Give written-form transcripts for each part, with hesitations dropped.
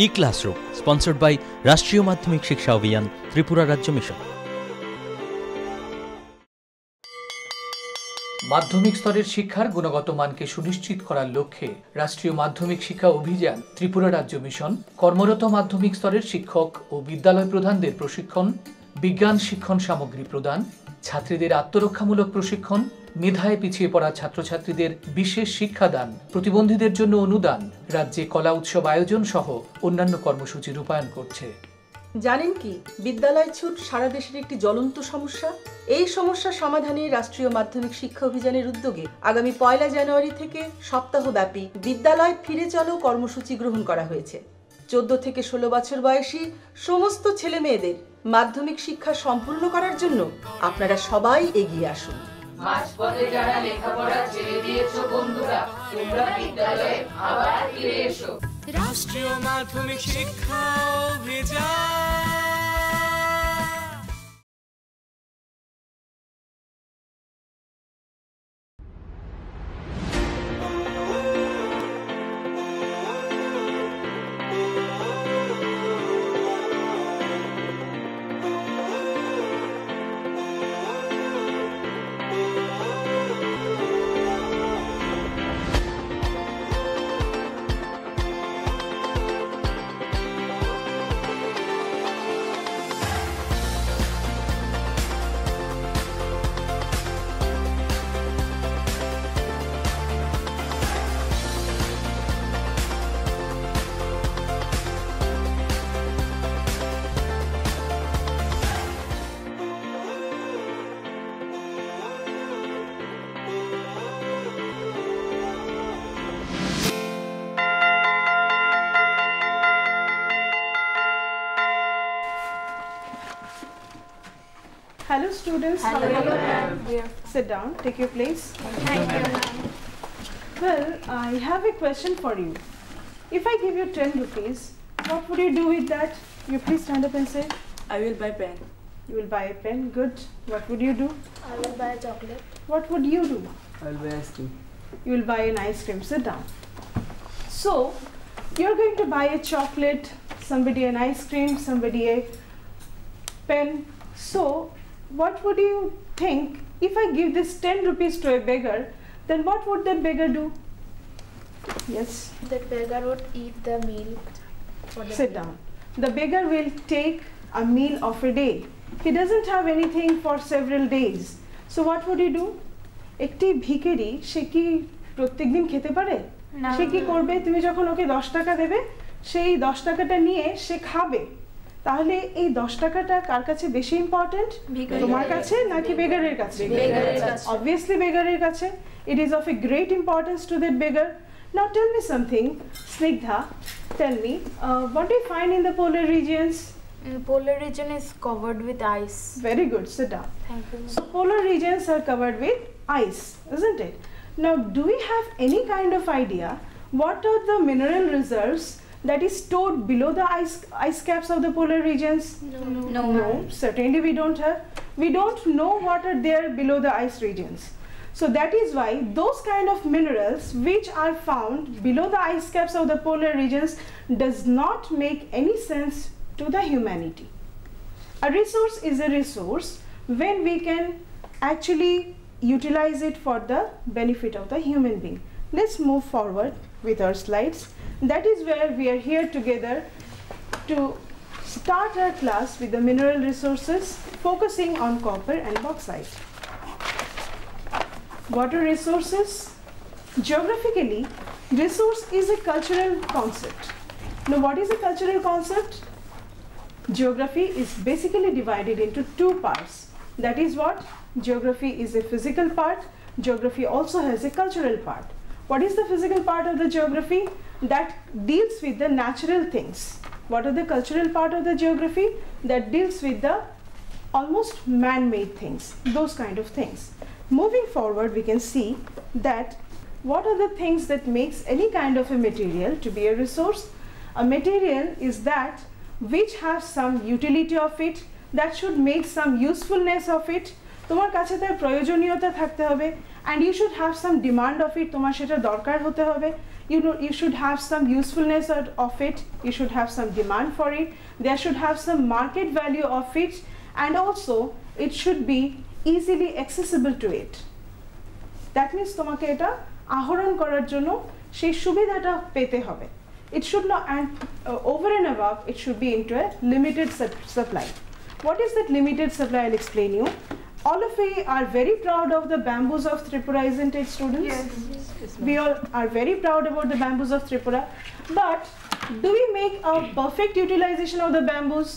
E-Classroom, sponsored by রাষ্ট্রীয় মাধ্যমিক শিক্ষা অভিযান, ত্রিপুরা রাজ্য মিশন। মাধ্যমিক স্তরের শিক্ষার গুণগত মানকে সুনিশ্চিত করার লক্ষ্যে রাষ্ট্রীয় মাধ্যমিক শিক্ষা অভিযান, ত্রিপুরা রাজ্য মিশন কর্মরত মাধ্যমিক স্তরের শিক্ষক ও বিদ্যালয় প্রধানদের প্রশিক্ষণ, বিজ্ঞান শিক্ষণ সামগ্রী প্রদান, ছাত্রীদের আত্মরক্ষামূলক প্রশিক্ষণ, মেধায় পিছিয়ে পড়া ছাত্রছাত্রীদের বিশেষ শিক্ষাদান, প্রতিবন্ধীদের জন্য অনুদান, রাজ্যে কলা উৎসব আয়োজন সহ অন্যান্য কর্মসূচি রূপায়ণ করছে। জানেন কি, বিদ্যালয় ছুট সারা দেশের একটি জ্বলন্ত সমস্যা। এই সমস্যা সমাধানে রাষ্ট্রীয় মাধ্যমিক শিক্ষা অভিযানের উদ্যোগে আগামী 1 জানুয়ারি থেকে সপ্তাহব্যাপী বিদ্যালয় ফিরে চলো কর্মসূচি গ্রহণ করা হয়েছে। 14 থেকে 16 বছর বয়সী সমস্ত ছেলে মেয়েদের মাধ্যমিক শিক্ষা সম্পূর্ণ করার জন্য আপনারা সবাই এগিয়ে আসুন। মাঝপথে যারা লেখাপড়া ছেড়ে দিয়েছো বন্ধুরা, তোমরা বিদ্যালয়ে আবার ফিরে এসো। রাষ্ট্রীয় মাধ্যমিক শিক্ষা অভিযান। Hello students, how are you? Sit down, take your place. Thank you, ma'am. Well, I have a question for you. If I give you 10 rupees, what would you do with that? You please stand up and say. I will buy pen. You will buy a pen, good. What would you do? I will buy a chocolate. What would you do? I will buy ice cream. You will buy an ice cream, sit down. So, you're going to buy a chocolate, somebody an ice cream, somebody a pen. So, what would you think if I give this 10 rupees to a beggar, then what would that beggar do? Yes? The beggar would eat the meal for the Sit down. The beggar will take a meal of a day. He doesn't have anything for several days. So what would he do? একটি ভিখারি সে কি প্রত্যেকদিন খেতে পারে? সে কি করবে? তুমি যখন ওকে 10 টাকা দেবে, সেই 10 টাকাটা নিয়ে সে খাবে। তাহলে এই 10 টাকাটা কার কাছে বেশি ইম্পর্টেন্ট? তোমার কাছে নাকি বেগারের কাছে? বেগারের কাছে। Obviously বেগারের কাছে. It is of a great importance to that beggar. Now tell me something, Snigdha. Tell me, what do you find in the polar regions? Polar region is covered with ice. Very good, sit down. Thank you. So polar regions are covered with ice, isn't it? Now, do we have any kind of idea what are the mineral reserves that is stored below the ice caps of the polar regions? No. No, certainly we don't have. We don't know what are there below the ice regions. So that is why those kind of minerals which are found below the ice caps of the polar regions does not make any sense to the humanity. A resource is a resource when we can actually utilize it for the benefit of the human being. Let's move forward with our slides. That is where we are here together to start our class with the mineral resources, focusing on copper and bauxite. Water resources. Geographically, resource is a cultural concept. Now, what is a cultural concept? Geography is basically divided into two parts. That is what? Geography is a physical part. Geography also has a cultural part. What is the physical part of the geography? That deals with the natural things. What are the cultural part of the geography? That deals with the almost man-made things, those kind of things. Moving forward, we can see that what are the things that makes any kind of a material to be a resource? A material is that which has some utility of it, that should make some usefulness of it. তোমার কাছে তার প্রয়োজনীয়তা থাকতে হবে, and you should have some demand of it, তোমার সেটা দরকার হতে হবে। You know, you should have some usefulness of it, you should have some demand for it, there should have some market value of it, and also it should be easily accessible to it. That means তোমাকে এটা আহরণ করার জন্য সেই সুবিধাটা পেতে হবে. It should not, and over and above, it should be into a limited supply. What is that limited supply? I'll explain you. All of you are very proud of the bamboos of Tripura, isn't it, students? Yes. We all are very proud about the bamboos of Tripura. But do we make a perfect utilization of the bamboos?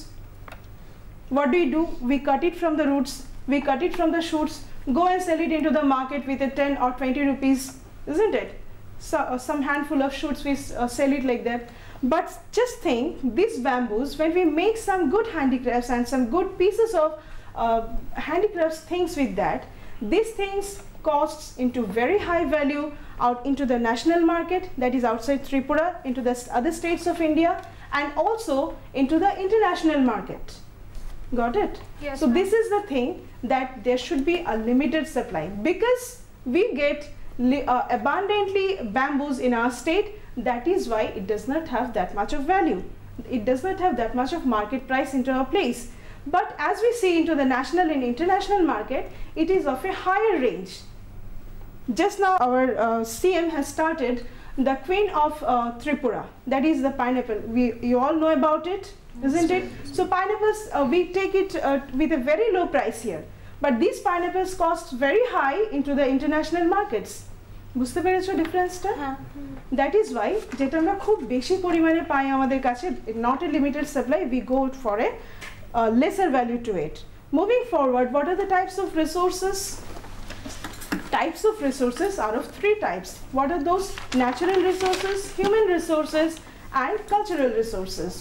What do? We cut it from the roots, we cut it from the shoots, go and sell it into the market with a 10 or 20 rupees, isn't it? So, some handful of shoots we sell it like that. But just think, these bamboos, when we make some good handicrafts and some good pieces of handicrafts things with that, these things costs into very high value out into the national market, that is outside Tripura, into the other states of India, and also into the international market. Got it? Yes, so ma'am. this is the thing, that there should be a limited supply, because we get abundantly bamboos in our state. That is why it does not have that much of value. It does not have that much of market price into our place. But as we see into the national and international market, it is of a higher range. Just now our CM has started the Queen of Tripura, that is the pineapple. You all know about it, isn't it? So pineapples, we take it with a very low price here. But these pineapples cost very high into the international markets. বুঝতে পেরেছো ডিফারেন্সটা? That is why যেটা আমরা খুব বেশি পরিমাণে পাই আমাদের কাছে, not a limited supply, we go for a lesser value to it. Moving forward, what are the types of resources? Types of resources are of three types. What are those? Natural resources, human resources, and cultural resources.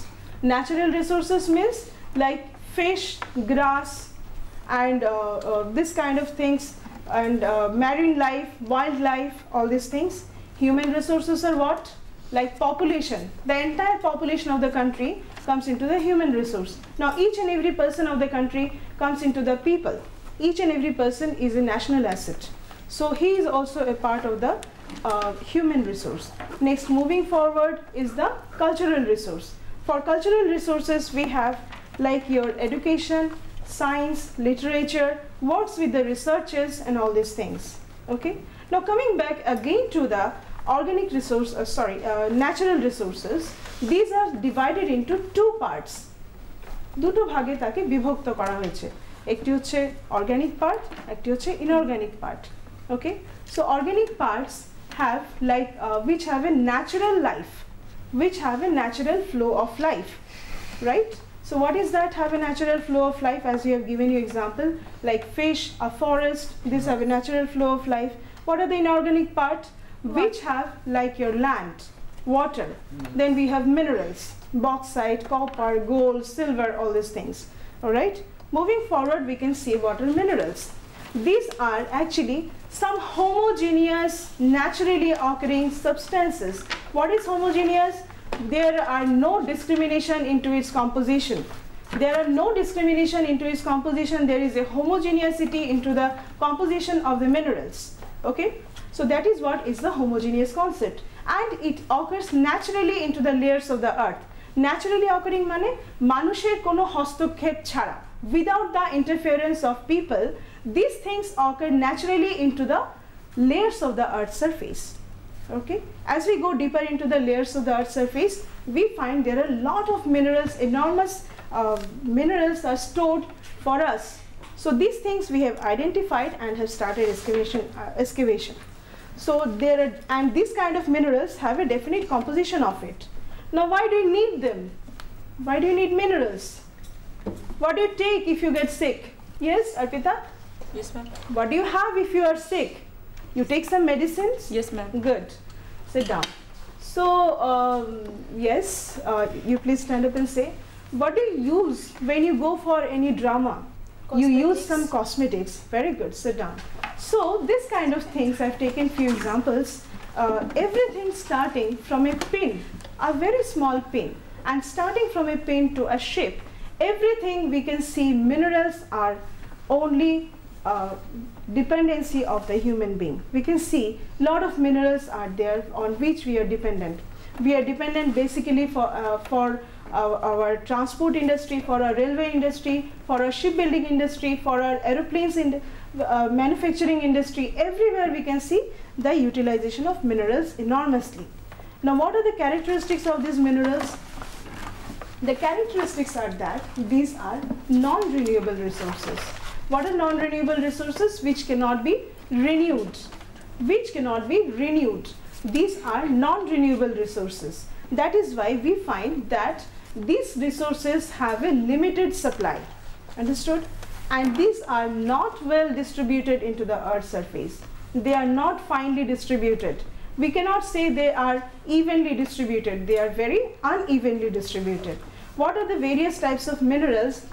Natural resources means like fish, grass, and this kind of things, and marine life, wildlife, all these things. Human resources are what? Like population. The entire population of the country comes into the human resource. Now each and every person of the country comes into the people. Each and every person is a national asset. So he is also a part of the human resource. Next, moving forward, is the cultural resource. For cultural resources, we have like your education, science, literature, works with the researchers, and all these things. Okay. Now coming back again to the organic resource, natural resources. These are divided into two parts. দুটো ভাগে তাকে বিভক্ত করা হয়েছে। একটি হচ্ছে organic part, একটি হচ্ছে inorganic part. Okay. So organic parts have like which have a natural life, which have a natural flow of life, right? So what is that have a natural flow of life? As we have given you example, like fish, a forest, these have a natural flow of life. What are the inorganic part? Which have like your land, water. Then we have minerals, bauxite, copper, gold, silver, all these things. All right. Moving forward, we can see what are minerals. These are actually some homogeneous, naturally occurring substances. What is homogeneous? There are no discrimination into its composition. There are no discrimination into its composition. There is a homogeneity into the composition of the minerals. Okay. So that is what is the homogeneous concept, and it occurs naturally into the layers of the earth. Naturally occurring মানে মানুষের কোনো হস্তক্ষেপ ছাড়া, without the interference of people, these things occur naturally into the layers of the earth's surface. Okay. As we go deeper into the layers of the earth's surface, we find there are a lot of minerals, enormous minerals are stored for us. So these things we have identified and have started excavation. So there are, and these kind of minerals have a definite composition of it. Now why do you need them? Why do you need minerals? What do you take if you get sick? Yes, Arpita? Yes, ma'am. What do you have if you are sick? You take some medicines? Yes, ma'am. Good. Sit down. So yes, you please stand up and say, what do you use when you go for any drama? You use some cosmetics. Very good. Sit down. So this kind of things, I've taken few examples. Everything starting from a pin, a very small pin, and starting from a pin to a ship, everything we can see minerals are only dependency of the human being. We can see a lot of minerals are there on which we are dependent. We are dependent basically for our transport industry, for our railway industry, for our shipbuilding industry, for our aeroplanes in manufacturing industry. Everywhere we can see the utilization of minerals enormously. Now, what are the characteristics of these minerals? The characteristics are that these are non-renewable resources. What are non-renewable resources? Which cannot be renewed. Which cannot be renewed. These are non-renewable resources. That is why we find that these resources have a limited supply. Understood? And these are not well distributed into the Earth's surface. They are not finely distributed. We cannot say they are evenly distributed. They are very unevenly distributed. What are the various types of minerals?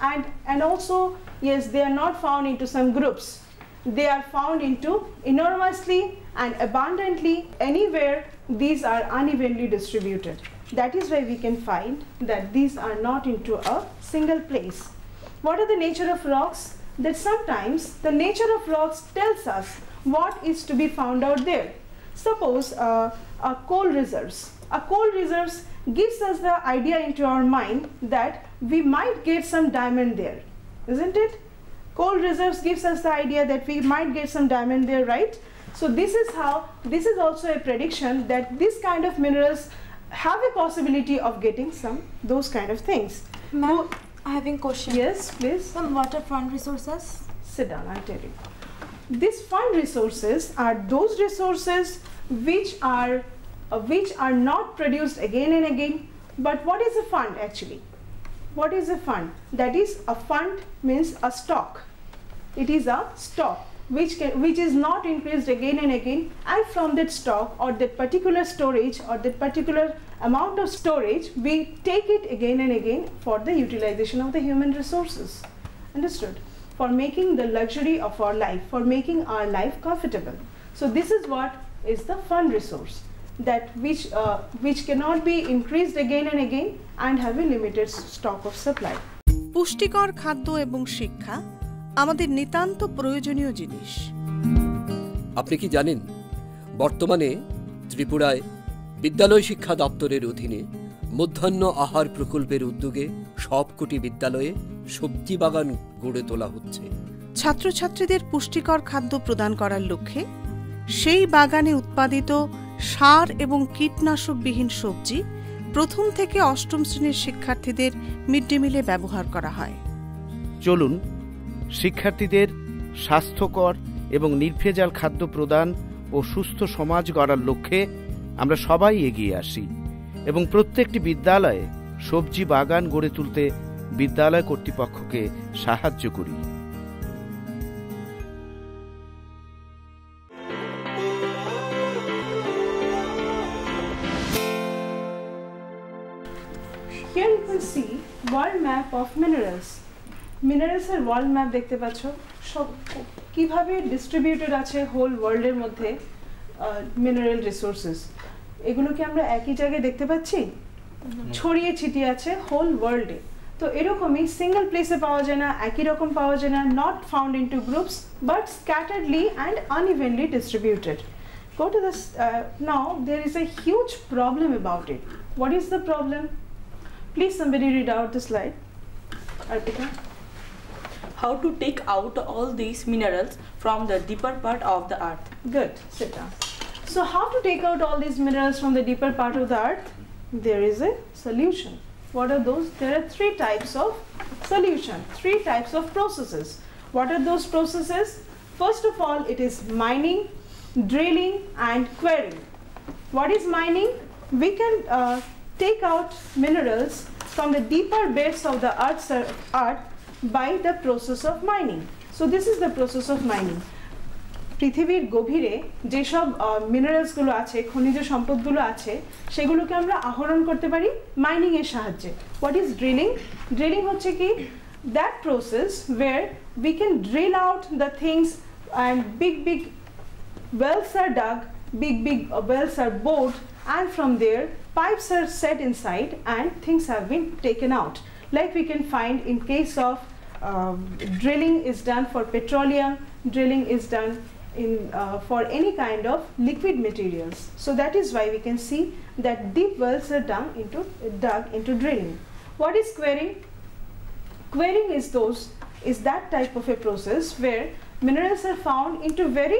And also, yes, they are not found into some groups. They are found into enormously and abundantly anywhere. These are unevenly distributed. That is why we can find that these are not into a single place. What are the nature of rocks? That sometimes the nature of rocks tells us what is to be found out there. Suppose coal reserves. A coal reserves gives us the idea into our mind that we might get some diamond there, isn't it? Coal reserves gives us the idea that we might get some diamond there, right? So this is also a prediction that this kind of minerals have a possibility of getting those kind of things. Ma'am, I have a question. Yes, please. Some water fund resources. Sit down, I'll tell you. These fund resources are those resources which are not produced again and again. But what is a fund actually? What is a fund? That is, a fund means a stock. It is a stock which is not increased again and again, and from that stock or that particular storage or that particular amount of storage, we take it again and again for the utilization of the human resources. Understood? For making the luxury of our life, for making our life comfortable. So this is what is the fund resource, that which cannot be increased again and again and have a limited stock of supply. পুষ্টিকর খাদ্য এবং শিক্ষা আমাদের নিতান্ত প্রয়োজনীয় জিনিস। আপনি কি জানেন, বর্তমানে ত্রিপুরায় বিদ্যালয় শিক্ষা দপ্তরের অধীনে মধ্যাহ্ন আহার প্রকল্পের উদ্যোগে সবকটি বিদ্যালয়ে সবজি বাগান গড়ে তোলা হচ্ছে। ছাত্রছাত্রীদের পুষ্টিকর খাদ্য প্রদান করার লক্ষ্যে সেই বাগানে উৎপাদিত সার এবং কীটনাশকবিহীন সবজি প্রথম থেকে অষ্টম শ্রেণীর শিক্ষার্থীদের মিড ডে মিলে ব্যবহার করা হয়। চলুন শিক্ষার্থীদের স্বাস্থ্যকর এবং নির্ভেজাল খাদ্য প্রদান ও সুস্থ সমাজ গড়ার লক্ষ্যে আমরা সবাই এগিয়ে আসি এবং প্রত্যেকটি বিদ্যালয়ে সবজি বাগান গড়ে তুলতে বিদ্যালয় কর্তৃপক্ষকে সাহায্য করি। Here you can see world map of minerals. Minerals এর world map দেখতে পাচ্ছ, সব কিভাবে ডিস্ট্রিবিউটেড আছে হোল ওয়ার্ল্ডের মধ্যে মিনারেল রিসোর্সেস। এগুলো কি আমরা একই জায়গায় দেখতে পাচ্ছি? ছড়িয়ে ছিটিয়ে আছে হোল ওয়ার্ল্ডে। তো এরকমই সিঙ্গেল প্লেসে পাওয়া যায় না, একই রকম পাওয়া যায় না, not found into groups but scatteredly and unevenly distributed. Go to this. Now there is a huge problem about it. What is the problem? Please somebody read out the slide. Arpita. How to take out all these minerals from the deeper part of the earth. Good, sit down. So how to take out all these minerals from the deeper part of the earth? There is a solution. What are those? There are three types of solution, three types of processes. What are those processes? First of all, it is mining, drilling and quarrying. What is mining? We can take out minerals from the deeper beds of the earth by the process of mining. So this is the process of mining. পৃথিবীর গভীরে যেসব মিনারেলসগুলো আছে, খনিজ সম্পদগুলো আছে, সেগুলোকে আমরা আহরণ করতে পারি মাইনিং এর সাহায্যে। What is drilling? ড্রিলিং হচ্ছে কি that process where we can drill out the things and big wells are dug, big wells are bored, and from there pipes are set inside and things have been taken out. Like we can find in case of drilling is done for petroleum, drilling is done in for any kind of liquid materials. So that is why we can see that deep wells are dug into drilling. What is quarrying? Quarrying is that type of a process where minerals are found into very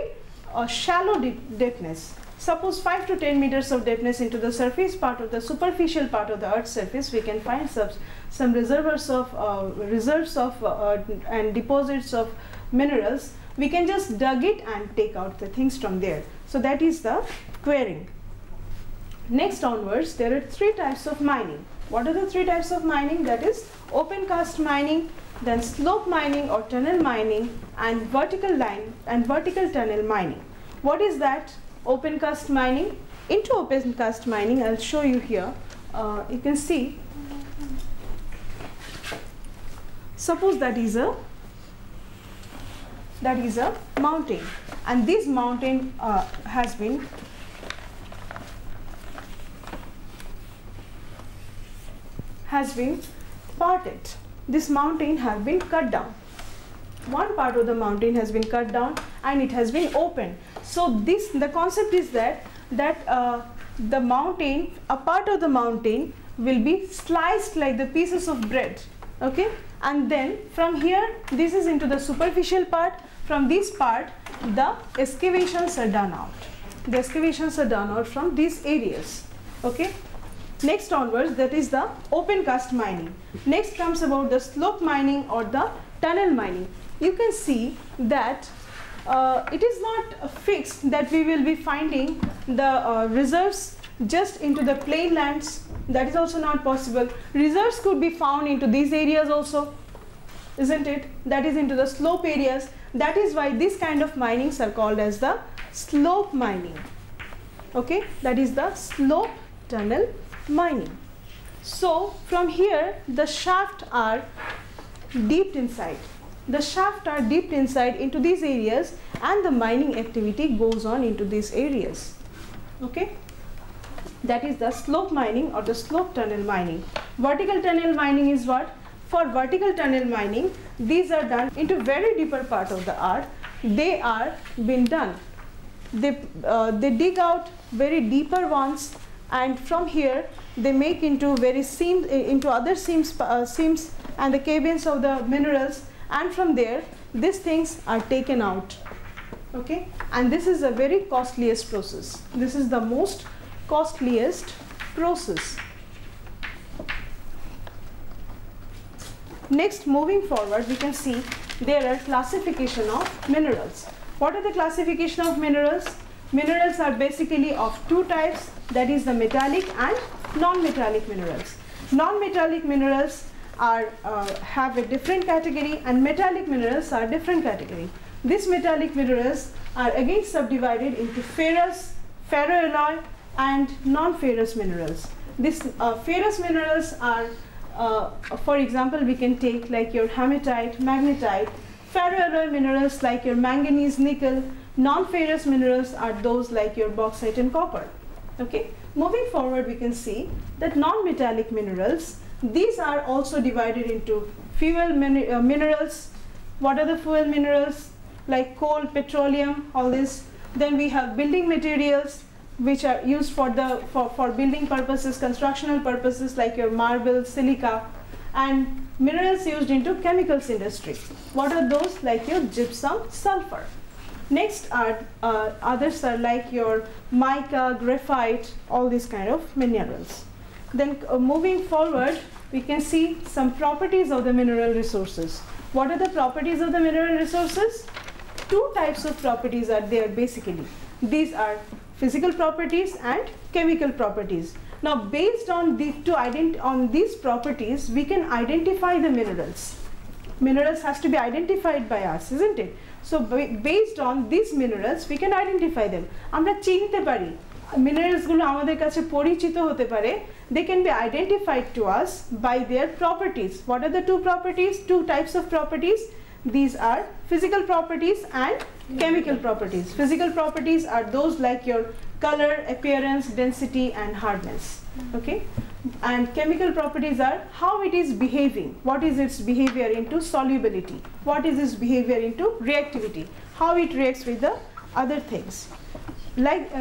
shallow depthness. Suppose 5 to 10 meters of depthness into the surface part of the superficial part of the Earth's surface, we can find some reserves of and deposits of minerals. We can just dug it and take out the things from there. So that is the quarrying. Next onwards, there are 3 types of mining. What are the 3 types of mining? That is open cast mining, then slope mining or tunnel mining, and vertical tunnel mining. What is that? Open cast mining. Into open cast mining, I'll show you here. You can see, suppose that is a mountain, and this mountain has been parted. This mountain has been cut down. One part of the mountain has been cut down and it has been opened. So the concept is that the mountain, a part of the mountain will be sliced like the pieces of bread, okay? And then from here, this is into the superficial part. From this part, the excavations are done out. The excavations are done out from these areas, okay? Next onwards, that is the open cast mining. Next comes about the slope mining or the tunnel mining. You can see that it is not fixed that we will be finding the reserves just into the plain lands. That is also not possible. Reserves could be found into these areas also, isn't it? That is into the slope areas. That is why this kind of minings are called as the slope mining. Okay, that is the slope tunnel mining. So from here, the shafts are deep inside. The shafts are deep inside into these areas, and the mining activity goes on into these areas. Okay, that is the slope mining or the slope tunnel mining. Vertical tunnel mining is what? For vertical tunnel mining, these are done into very deeper part of the earth. They are been done. They dig out very deeper ones, and from here they make into very into other seams and the caverns of the minerals, and from there these things are taken out. Okay, and this is a very costliest process. This is the most costliest process. Next, moving forward, we can see there are classification of minerals. What are the classification of minerals? Minerals are basically of 2 types, that is the metallic and non-metallic minerals. Non-metallic minerals are have a different category, and metallic minerals are different category. These metallic minerals are again subdivided into ferrous, ferroalloy, and non-ferrous minerals. These ferrous minerals are, for example, we can take like your hematite, magnetite. Ferroalloy minerals like your manganese, nickel. Non-ferrous minerals are those like your bauxite and copper. Okay. Moving forward, we can see that non-metallic minerals, these are also divided into fuel minerals. What are the fuel minerals? Like coal, petroleum, all this. Then we have building materials, which are used for building purposes, constructional purposes, like your marble, silica, and minerals used into chemicals industry. What are those? Like your gypsum, sulfur. Next are others are like your mica, graphite, all these kind of minerals. Then moving forward, we can see some properties of the mineral resources. What are the properties of the mineral resources? 2 types of properties are there basically. These are physical properties and chemical properties. Now, based on these properties, we can identify the minerals. Minerals has to be identified by us, isn't it? So, based on these minerals, we can identify them. আমরা চিনতে পারি minerals গুলো আমাদের কাছে পরিচিত হতে পারে. They can be identified to us by their properties. What are the 2 properties? 2 types of properties. These are physical properties and chemical properties. Physical properties are those like your color, appearance, density, and hardness. Okay. And chemical properties are how it is behaving, what is its behavior into solubility, what is its behavior into reactivity, how it reacts with the other things. Like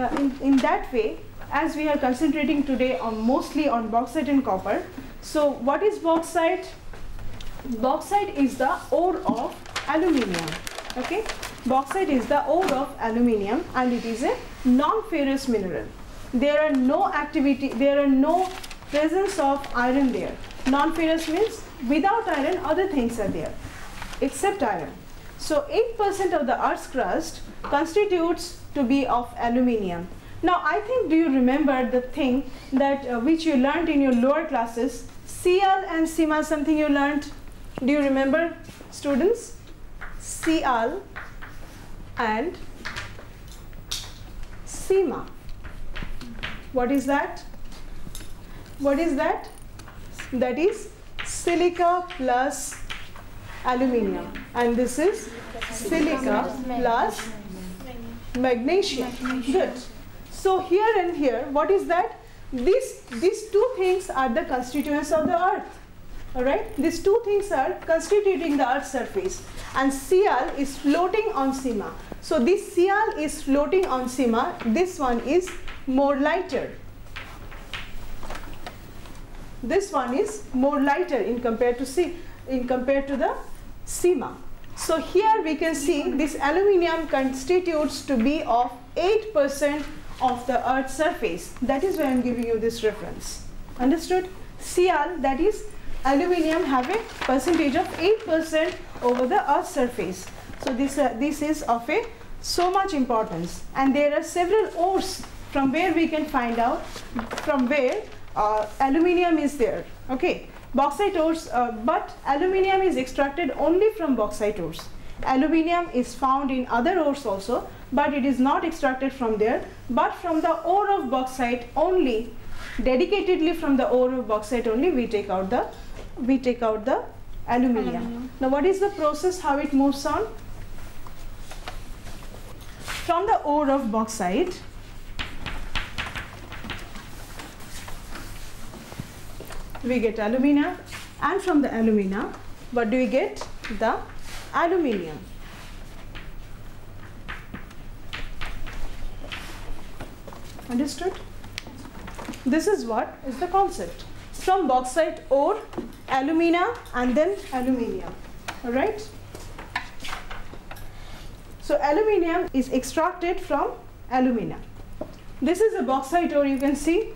in that way, as we are concentrating today on mostly on bauxite and copper. So what is bauxite? Bauxite is the ore of aluminium. Okay, bauxite is the ore of aluminium, and it is a non-ferrous mineral. There are no presence of iron there. Non-ferrous means without iron other things are there except iron. So 8% of the Earth's crust constitutes to be of aluminium. Now I think, do you remember the thing that which you learned in your lower classes, Cl and Cm, something you learned? Do you remember, students? Cl and Cm. What is that? What is that? That is silica plus aluminium, and this is silica plus magnesium. Good. So here and here, what is that? These two things are the constituents of the earth. Alright? These two things are constituting the earth's surface, and Cl is floating on Cm. So this Cl is floating on Cm. This one is more lighter. This one is more lighter in compared to the Cm. So here we can see this aluminium constitutes to be of 8% of the Earth's surface. That is why I am giving you this reference. Understood? Cl, that is aluminium, have a percentage of 8% over the Earth's surface. So this is of a so much importance, and there are several ores from where we can find out from where aluminium is there. Okay, bauxite ores, but aluminium is extracted only from bauxite ores. Aluminium is found in other ores also, but it is not extracted from there, but from the ore of bauxite only, dedicatedly from the ore of bauxite only, we take out the aluminium. Now what is the process, how it moves on? From the ore of bauxite, we get alumina, and from the alumina, what do we get? The aluminium. Understood? This is what is the concept. From bauxite ore, alumina, and then aluminium. Alright? So aluminium is extracted from alumina. This is a bauxite ore, you can see.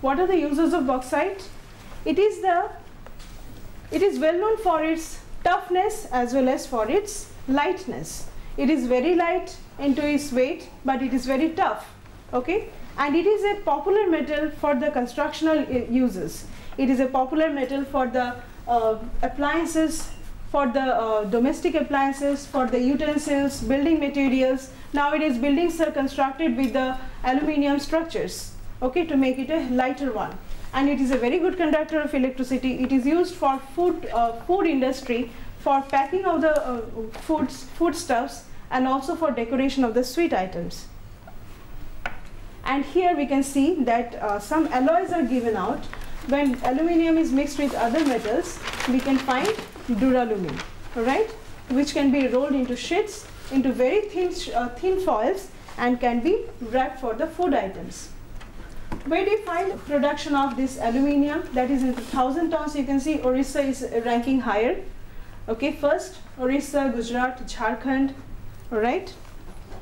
What are the uses of bauxite? It is well known for its toughness as well as for its lightness. It is very light into its weight, but it is very tough. Okay, and it is a popular metal for the constructional uses. It is a popular metal for the appliances, for the domestic appliances, for the utensils, building materials. Nowadays buildings are constructed with the aluminium structures, okay, to make it a lighter one. And it is a very good conductor of electricity. It is used for food industry, for packing of the foodstuffs, and also for decoration of the sweet items. And here we can see that some alloys are given out. When aluminium is mixed with other metals, we can find duralumin, right, which can be rolled into sheets, into very thin foils, and can be wrapped for the food items. Where do you find production of this aluminium? That is in 1,000 tons. You can see Orissa is ranking higher. Okay, first Orissa, Gujarat, Jharkhand, alright.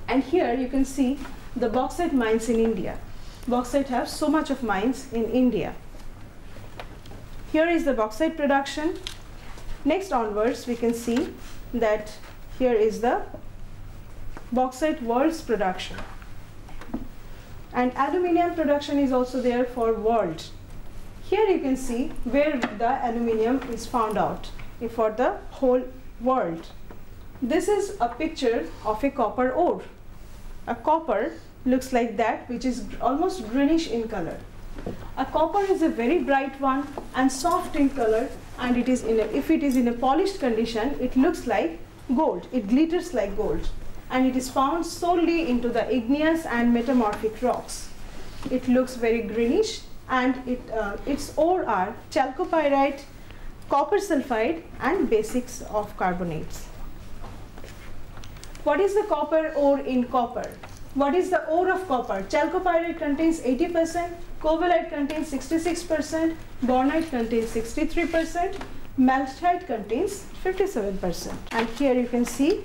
And here you can see the bauxite mines in India. Bauxite have so much of mines in India. Here is the bauxite production. Next onwards, we can see that here is the bauxite world's production. And aluminium production is also there for world. Here you can see where the aluminium is found out for the whole world. This is a picture of a copper ore. A copper looks like that, which is almost greenish in color. A copper is a very bright one and soft in color, and it is if it is in a polished condition, it looks like gold. It glitters like gold, and it is found solely into the igneous and metamorphic rocks. It looks very greenish, and its ore are chalcopyrite, copper sulfide, and basics of carbonates. What is the copper ore in copper? What is the ore of copper? Chalcopyrite contains 80%, covellite contains 66%, bornite contains 63%, malachite contains 57%. And here you can see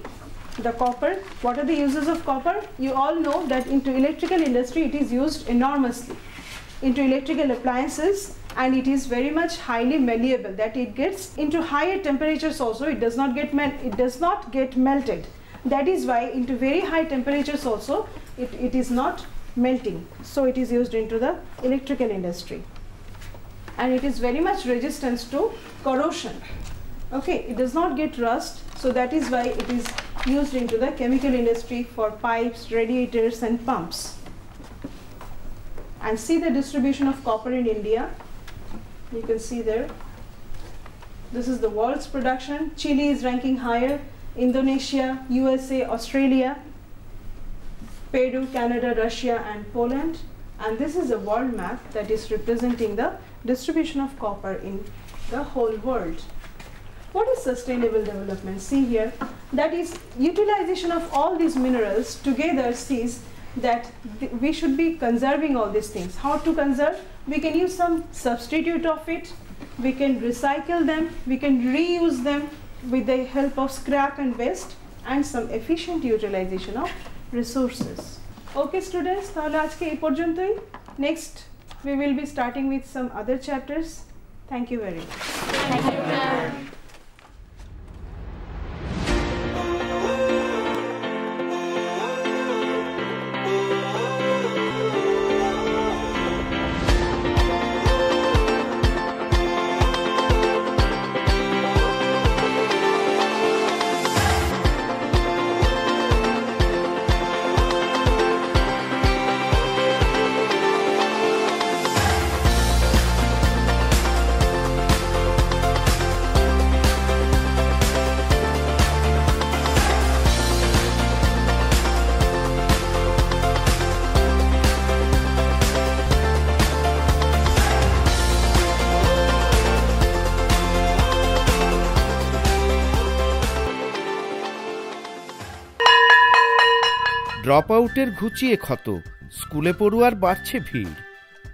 the copper. What are the uses of copper? You all know that into electrical industry it is used enormously, into electrical appliances, and it is very much highly malleable, that it gets into higher temperatures also. It does not get melted. That is why into very high temperatures also it is not melting. So it is used into the electrical industry, and it is very much resistant to corrosion. Okay, it does not get rust, so that is why it is used into the chemical industry for pipes, radiators, and pumps. And see the distribution of copper in India. You can see there. This is the world's production. Chile is ranking higher, Indonesia, USA, Australia, Peru, Canada, Russia, and Poland. And this is a world map that is representing the distribution of copper in the whole world. What is sustainable development? See here, that is utilization of all these minerals together sees that we should be conserving all these things. How to conserve? We can use some substitute of it, we can recycle them, we can reuse them with the help of scrap and waste, and some efficient utilization of resources. Okay students, তাহলে আজকে এই পর্যন্তই. Next we will be starting with some other chapters. Thank you very much. Thank you, ma'am. Drop আউটের ঘুচিয়ে ক্ষত, স্কুলে পড়ুয়ার বাড়ছে ভিড়,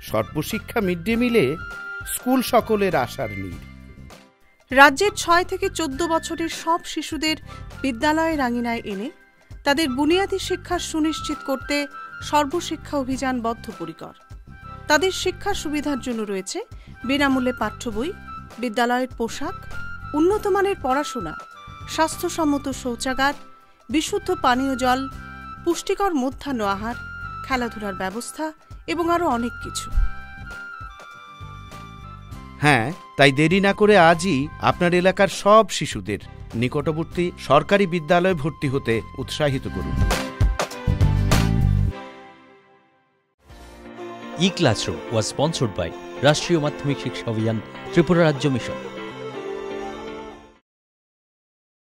সর্বশিক্ষা mid day মিলে স্কুল সকলের আশার নীড়। রাজ্যের 6 থেকে 14 বছরের সব শিশুদের বিদ্যালয়ের আঙিনায় এনে তাদের বুনিয়াদী শিক্ষা সুনিশ্চিত করতে সর্বশিক্ষা অভিযান বদ্ধপরিকর। তাদের শিক্ষার সুবিধার জন্য রয়েছে বিনামূল্যে পাঠ্য বই, বিদ্যালয়ের পোশাক, উন্নতমানের পড়াশোনা, স্বাস্থ্যসম্মত শৌচাগার, বিশুদ্ধ পানীয় জল, পুষ্টিকর মধ্যাহ্ন আহার, খেলাধুলার ব্যবস্থা এবং আরও অনেক কিছু। হ্যাঁ, তাই দেরি না করে আজই আপনার এলাকার সব শিশুদের নিকটবর্তী সরকারি বিদ্যালয়ে ভর্তি হতে উৎসাহিত করুন। E-Classroom was sponsored by রাষ্ট্রীয় মাধ্যমিক শিক্ষা অভিযান, ত্রিপুরা রাজ্য মিশন।